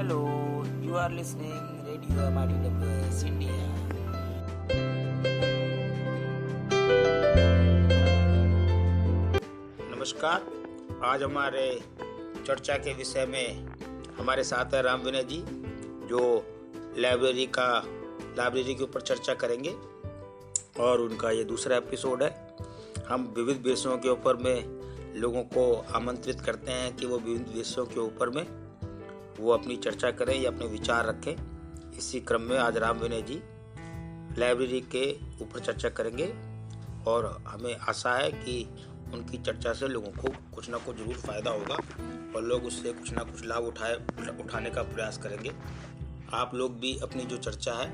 Hello, you are listening Radio MIDWS India. नमस्कार। आज हमारे चर्चा के विषय में हमारे साथ है राम विनय जी, जो लाइब्रेरी के ऊपर चर्चा करेंगे और उनका ये दूसरा एपिसोड है। हम विविध विषयों के ऊपर में लोगों को आमंत्रित करते हैं कि वो विभिन्न विषयों के ऊपर में वो अपनी चर्चा करें या अपने विचार रखें। इसी क्रम में आज राम विनय जी लाइब्रेरी के ऊपर चर्चा करेंगे और हमें आशा है कि उनकी चर्चा से लोगों को कुछ ना कुछ जरूर फ़ायदा होगा और लोग उससे कुछ ना कुछ लाभ उठाने का प्रयास करेंगे। आप लोग भी अपनी जो चर्चा है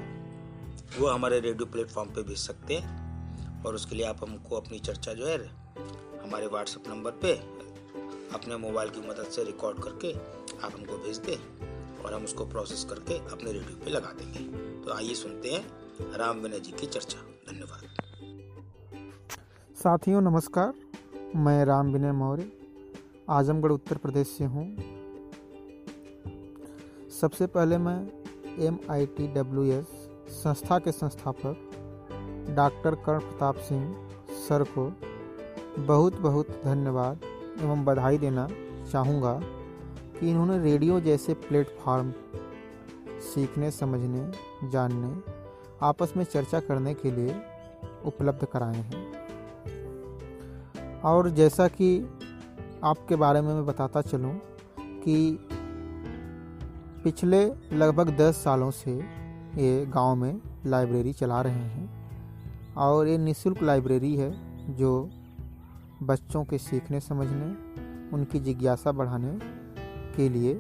वो हमारे रेडियो प्लेटफॉर्म पे भेज सकते हैं और उसके लिए आप हमको अपनी चर्चा जो है हमारे व्हाट्सएप नंबर पे अपने मोबाइल की मदद से रिकॉर्ड करके आप हमको भेज दें और हम उसको प्रोसेस करके अपने रेडियो पे लगा देंगे। तो आइए सुनते हैं राम विनय जी की चर्चा। धन्यवाद। साथियों नमस्कार, मैं राम विनय मौर्य आजमगढ़ उत्तर प्रदेश से हूँ। सबसे पहले मैं MITWS संस्था के संस्थापक डॉक्टर कर्ण प्रताप सिंह सर को बहुत बहुत धन्यवाद एवं बधाई देना चाहूँगा कि इन्होंने रेडियो जैसे प्लेटफॉर्म सीखने, समझने, जानने, आपस में चर्चा करने के लिए उपलब्ध कराए हैं। और जैसा कि आपके बारे में मैं बताता चलूँ कि पिछले लगभग 10 सालों से ये गांव में लाइब्रेरी चला रहे हैं और ये निःशुल्क लाइब्रेरी है जो बच्चों के सीखने, समझने, उनकी जिज्ञासा बढ़ाने के लिए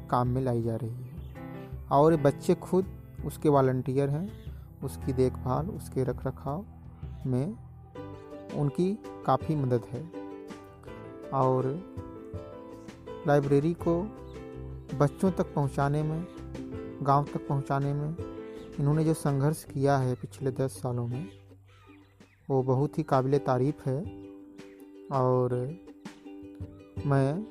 काम में लाई जा रही है। और ये बच्चे खुद उसके वॉलंटियर हैं, उसकी देखभाल, उसके रखरखाव में उनकी काफ़ी मदद है। और लाइब्रेरी को बच्चों तक पहुंचाने में, गांव तक पहुंचाने में इन्होंने जो संघर्ष किया है पिछले 10 सालों में, वो बहुत ही काबिल तारीफ़ है और मैं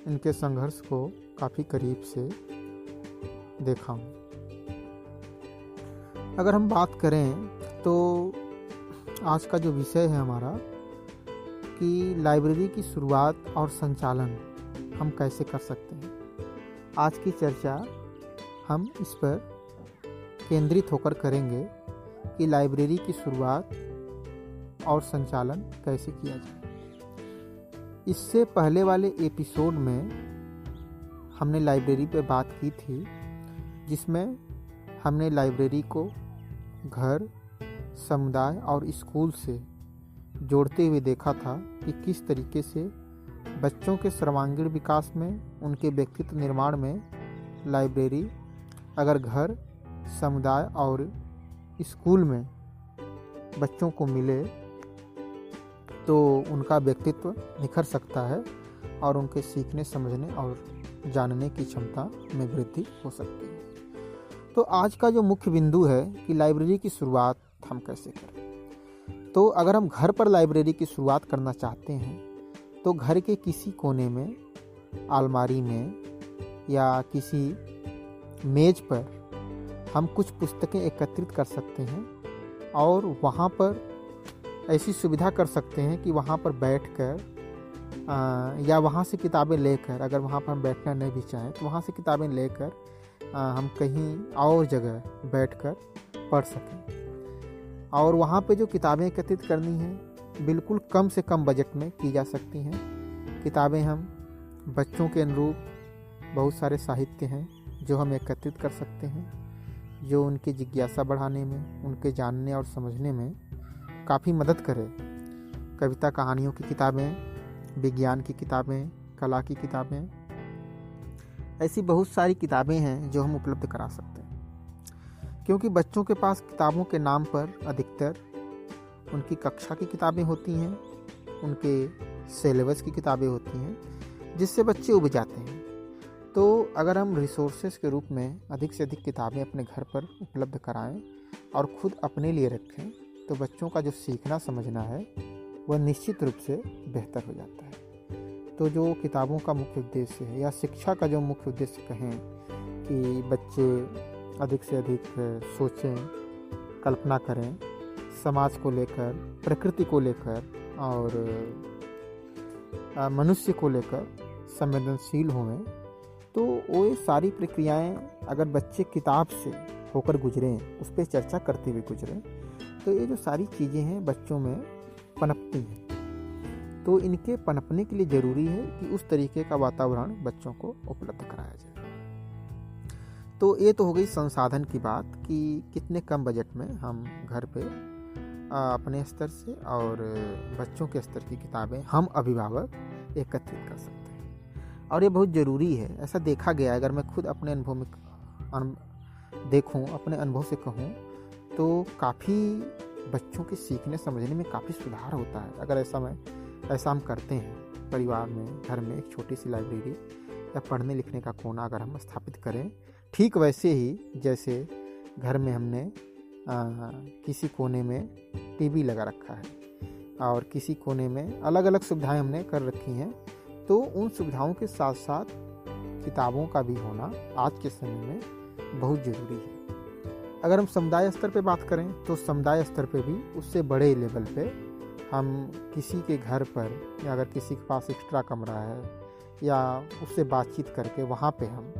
इनके संघर्ष को काफ़ी करीब से देखा हूँ। अगर हम बात करें तो आज का जो विषय है हमारा कि लाइब्रेरी की शुरुआत और संचालन हम कैसे कर सकते हैं, आज की चर्चा हम इस पर केंद्रित होकर करेंगे कि लाइब्रेरी की शुरुआत और संचालन कैसे किया जाए। इससे पहले वाले एपिसोड में हमने लाइब्रेरी पे बात की थी, जिसमें हमने लाइब्रेरी को घर, समुदाय और स्कूल से जोड़ते हुए देखा था कि किस तरीके से बच्चों के सर्वांगीण विकास में, उनके व्यक्तित्व निर्माण में लाइब्रेरी अगर घर, समुदाय और स्कूल में बच्चों को मिले तो उनका व्यक्तित्व निखर सकता है और उनके सीखने, समझने और जानने की क्षमता में वृद्धि हो सकती है। तो आज का जो मुख्य बिंदु है कि लाइब्रेरी की शुरुआत हम कैसे करें। तो अगर हम घर पर लाइब्रेरी की शुरुआत करना चाहते हैं तो घर के किसी कोने में, अलमारी में या किसी मेज पर हम कुछ पुस्तकें एकत्रित कर सकते हैं और वहाँ पर ऐसी सुविधा कर सकते हैं कि वहाँ पर बैठकर या वहाँ से किताबें लेकर, अगर वहाँ पर हम बैठना नहीं भी चाहें तो वहाँ से किताबें लेकर हम कहीं और जगह बैठकर पढ़ सकें। और वहाँ पे जो किताबें एकत्रित करनी हैं बिल्कुल कम से कम बजट में की जा सकती हैं। किताबें हम बच्चों के अनुरूप बहुत सारे साहित्य हैं जो हम एकत्रित कर सकते हैं, जो उनकी जिज्ञासा बढ़ाने में, उनके जानने और समझने में काफ़ी मदद करे। कविता, कहानियों की किताबें, विज्ञान की किताबें, कला की किताबें, ऐसी बहुत सारी किताबें हैं जो हम उपलब्ध करा सकते हैं। क्योंकि बच्चों के पास किताबों के नाम पर अधिकतर उनकी कक्षा की किताबें होती हैं, उनके सिलेबस की किताबें होती हैं, जिससे बच्चे उब जाते हैं। तो अगर हम रिसोर्सेज के रूप में अधिक से अधिक किताबें अपने घर पर उपलब्ध कराएं और ख़ुद अपने लिए रखें तो बच्चों का जो सीखना समझना है वह निश्चित रूप से बेहतर हो जाता है। तो जो किताबों का मुख्य उद्देश्य है या शिक्षा का जो मुख्य उद्देश्य कहें कि बच्चे अधिक से अधिक सोचें, कल्पना करें, समाज को लेकर, प्रकृति को लेकर और मनुष्य को लेकर संवेदनशील हों। तो वो ये सारी प्रक्रियाएं अगर बच्चे किताब से होकर गुजरें, उस पर चर्चा करते हुए गुजरें, तो ये जो सारी चीज़ें हैं बच्चों में पनपती हैं। तो इनके पनपने के लिए ज़रूरी है कि उस तरीके का वातावरण बच्चों को उपलब्ध कराया जाए। तो ये तो हो गई संसाधन की बात कि कितने कम बजट में हम घर पे अपने स्तर से और बच्चों के स्तर की किताबें हम अभिभावक एकत्रित कर सकते हैं। और ये बहुत ज़रूरी है। ऐसा देखा गया है, अगर मैं खुद अपने अनुभव में देखूं, अपने अनुभव से कहूं, तो काफ़ी बच्चों के सीखने समझने में काफ़ी सुधार होता है अगर ऐसा हम करते हैं। परिवार में, घर में एक छोटी सी लाइब्रेरी या पढ़ने लिखने का कोना अगर हम स्थापित करें, ठीक वैसे ही जैसे घर में हमने किसी कोने में टीवी लगा रखा है और किसी कोने में अलग अलग सुविधाएं हमने कर रखी हैं, तो उन सुविधाओं के साथ साथ किताबों का भी होना आज के समय में बहुत ज़रूरी है। अगर हम समुदाय स्तर पे बात करें तो समुदाय स्तर पे भी उससे बड़े लेवल पे हम किसी के घर पर या अगर किसी के पास एक्स्ट्रा कमरा है या उससे बातचीत करके वहाँ पे हम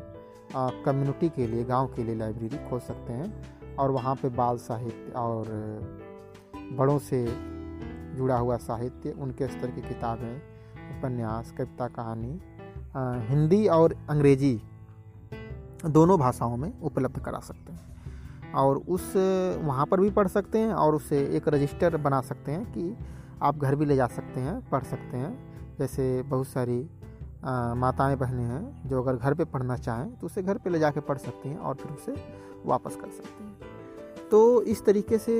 कम्युनिटी के लिए, गांव के लिए लाइब्रेरी खोल सकते हैं और वहाँ पे बाल साहित्य और बड़ों से जुड़ा हुआ साहित्य, उनके स्तर की किताबें, उपन्यास, कविता, कहानी हिंदी और अंग्रेजी दोनों भाषाओं में उपलब्ध करा सकते हैं और उस वहाँ पर भी पढ़ सकते हैं और उसे एक रजिस्टर बना सकते हैं कि आप घर भी ले जा सकते हैं, पढ़ सकते हैं। जैसे बहुत सारी माताएं बहनें हैं जो अगर घर पे पढ़ना चाहें तो उसे घर पे ले जाके पढ़ सकती हैं और फिर उसे वापस कर सकती हैं। तो इस तरीके से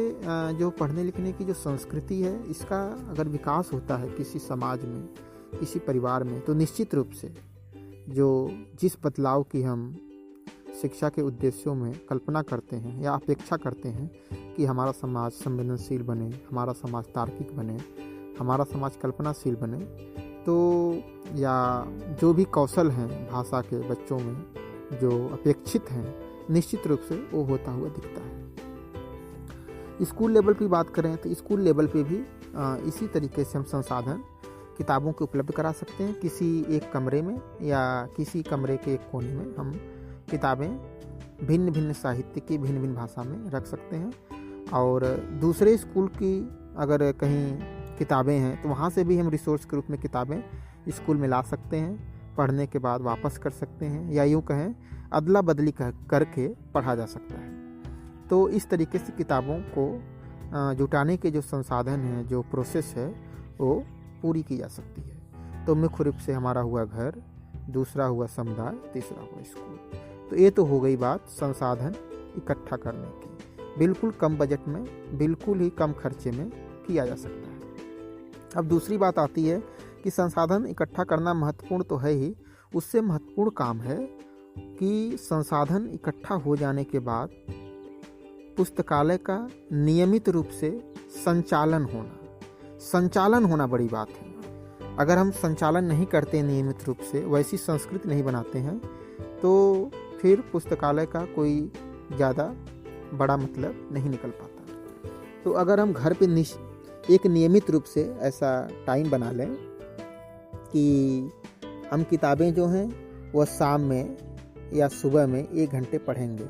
जो पढ़ने लिखने की जो संस्कृति है, इसका अगर विकास होता है किसी समाज में, किसी परिवार में, तो निश्चित रूप से जिस बदलाव की हम शिक्षा के उद्देश्यों में कल्पना करते हैं या अपेक्षा करते हैं कि हमारा समाज संवेदनशील बने, हमारा समाज तार्किक बने, हमारा समाज कल्पनाशील बने, तो या जो भी कौशल हैं भाषा के बच्चों में जो अपेक्षित हैं, निश्चित रूप से वो होता हुआ दिखता है। स्कूल लेवल की बात करें तो स्कूल लेवल पे भी इसी तरीके से हम संसाधन किताबों के उपलब्ध करा सकते हैं। किसी एक कमरे में या किसी कमरे के एक कोने में हम किताबें भिन्न भिन्न साहित्य की भिन्न भिन्न भाषा में रख सकते हैं और दूसरे स्कूल की अगर कहीं किताबें हैं तो वहाँ से भी हम रिसोर्स के रूप में किताबें स्कूल में ला सकते हैं, पढ़ने के बाद वापस कर सकते हैं या यूँ कहें अदला बदली करके पढ़ा जा सकता है। तो इस तरीके से किताबों को जुटाने के जो संसाधन हैं, जो प्रोसेस है, वो पूरी की जा सकती है। तो मुख्य रूप से हमारा हुआ घर, दूसरा हुआ समुदाय, तीसरा हुआ स्कूल। तो ये तो हो गई बात संसाधन इकट्ठा करने की। बिल्कुल कम बजट में, बिल्कुल ही कम खर्चे में किया जा सकता है। अब दूसरी बात आती है कि संसाधन इकट्ठा करना महत्वपूर्ण तो है ही, उससे महत्वपूर्ण काम है कि संसाधन इकट्ठा हो जाने के बाद पुस्तकालय का नियमित रूप से संचालन होना बड़ी बात है। अगर हम संचालन नहीं करते नियमित रूप से, वैसी संस्कृति नहीं बनाते हैं, तो फिर पुस्तकालय का कोई ज़्यादा बड़ा मतलब नहीं निकल पाता। तो अगर हम घर पे एक नियमित रूप से ऐसा टाइम बना लें कि हम किताबें जो हैं वह शाम में या सुबह में 1 घंटे पढ़ेंगे।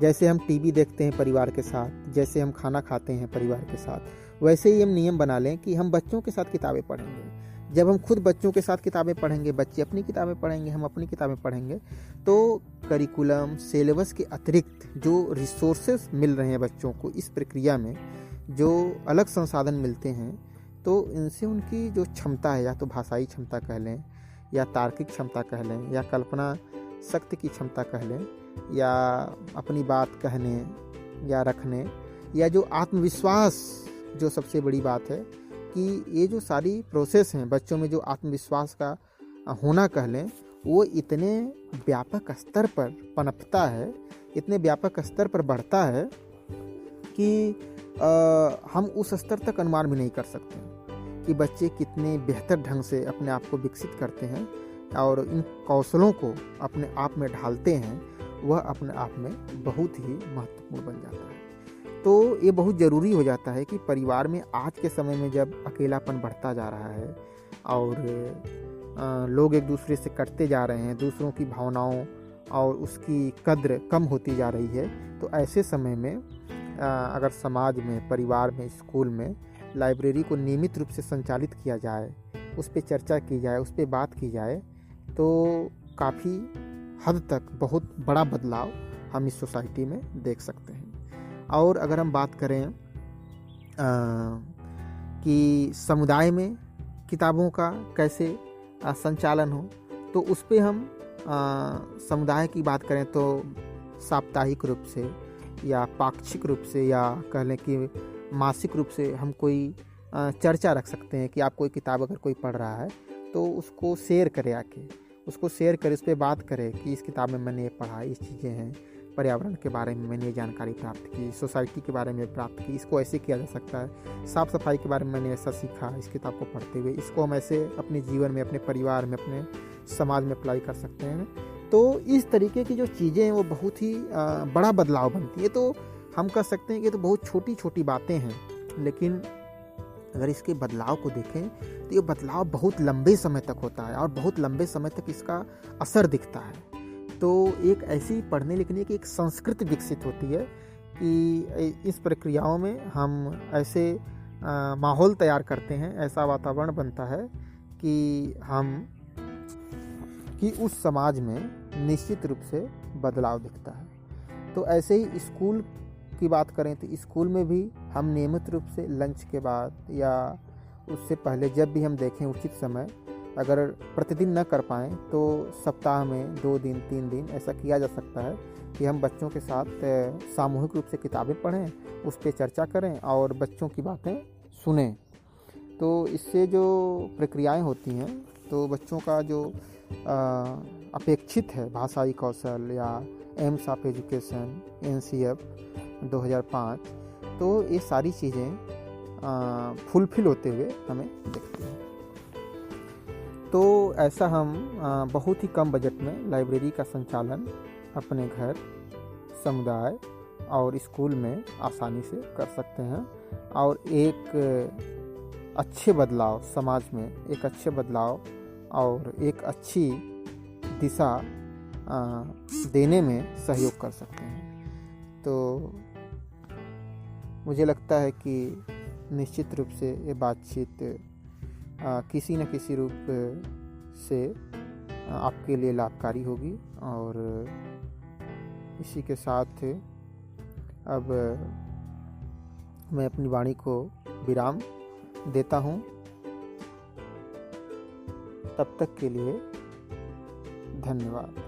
जैसे हम टीवी देखते हैं परिवार के साथ, जैसे हम खाना खाते हैं परिवार के साथ, वैसे ही हम नियम बना लें कि हम बच्चों के साथ किताबें पढ़ेंगे। जब हम खुद बच्चों के साथ किताबें पढ़ेंगे, बच्चे अपनी किताबें पढ़ेंगे, हम अपनी किताबें पढ़ेंगे, तो करिकुलम सिलेबस के अतिरिक्त जो रिसोर्सेज मिल रहे हैं बच्चों को इस प्रक्रिया में, जो अलग संसाधन मिलते हैं, तो इनसे उनकी जो क्षमता है, या तो भाषाई क्षमता कह लें, या तार्किक क्षमता कह लें, या कल्पना शक्ति की क्षमता कह लें, या अपनी बात कहने या रखने, या जो आत्मविश्वास, जो सबसे बड़ी बात है कि ये जो सारी प्रोसेस हैं बच्चों में, जो आत्मविश्वास का होना कह लें, वो इतने व्यापक स्तर पर पनपता है, इतने व्यापक स्तर पर बढ़ता है कि हम उस स्तर तक अनुमान भी नहीं कर सकते कि बच्चे कितने बेहतर ढंग से अपने आप को विकसित करते हैं और इन कौशलों को अपने आप में ढालते हैं वह अपने आप में बहुत ही महत्वपूर्ण बन जाता है। तो ये बहुत ज़रूरी हो जाता है कि परिवार में आज के समय में जब अकेलापन बढ़ता जा रहा है और लोग एक दूसरे से कटते जा रहे हैं, दूसरों की भावनाओं और उसकी कद्र कम होती जा रही है, तो ऐसे समय में अगर समाज में, परिवार में, स्कूल में लाइब्रेरी को नियमित रूप से संचालित किया जाए, उस पर चर्चा की जाए, उस पर बात की जाए, तो काफ़ी हद तक बहुत बड़ा बदलाव हम इस सोसाइटी में देख सकते हैं। और अगर हम बात करें कि समुदाय में किताबों का कैसे संचालन हो, तो उस पे हम समुदाय की बात करें तो साप्ताहिक रूप से या पाक्षिक रूप से या कह लें कि मासिक रूप से हम कोई चर्चा रख सकते हैं कि आप कोई किताब अगर कोई पढ़ रहा है तो उसको शेयर करें, आके उसको शेयर करें, उस पर बात करें कि इस किताब में मैंने ये पढ़ा, ये चीज़ें हैं, पर्यावरण के बारे में मैंने ये जानकारी प्राप्त की, सोसाइटी के बारे में प्राप्त की, इसको ऐसे किया जा सकता है, साफ़ सफाई के बारे में मैंने ऐसा सीखा इस किताब को पढ़ते हुए, इसको हम ऐसे अपने जीवन में, अपने परिवार में, अपने समाज में अप्लाई कर सकते हैं। तो इस तरीके की जो चीज़ें हैं वो बहुत ही बड़ा बदलाव बनती है। तो हम कह सकते हैं कि तो बहुत छोटी छोटी बातें हैं, लेकिन अगर इसके बदलाव को देखें तो ये बदलाव बहुत लंबे समय तक होता है और बहुत लंबे समय तक इसका असर दिखता है। तो एक ऐसी पढ़ने लिखने की एक संस्कृति विकसित होती है कि इस प्रक्रियाओं में हम ऐसे माहौल तैयार करते हैं, ऐसा वातावरण बनता है कि उस समाज में निश्चित रूप से बदलाव दिखता है। तो ऐसे ही स्कूल की बात करें तो स्कूल में भी हम नियमित रूप से लंच के बाद या उससे पहले जब भी हम देखें उचित समय, अगर प्रतिदिन न कर पाएँ तो सप्ताह में 2 दिन 3 दिन ऐसा किया जा सकता है कि हम बच्चों के साथ सामूहिक रूप से किताबें पढ़ें, उस पर चर्चा करें और बच्चों की बातें सुनें। तो इससे जो प्रक्रियाएं होती हैं तो बच्चों का जो अपेक्षित है भाषाई कौशल या एम्स ऑफ एजुकेशन NCF 2005, तो ये सारी चीज़ें फुलफिल होते हुए हमें दिखती हैं। तो ऐसा हम बहुत ही कम बजट में लाइब्रेरी का संचालन अपने घर, समुदाय और स्कूल में आसानी से कर सकते हैं और एक अच्छे बदलाव समाज में, एक अच्छे बदलाव और एक अच्छी दिशा देने में सहयोग कर सकते हैं। तो मुझे लगता है कि निश्चित रूप से ये बातचीत किसी न किसी रूप से आपके लिए लाभकारी होगी और इसी के साथ अब मैं अपनी वाणी को विराम देता हूँ। तब तक के लिए धन्यवाद।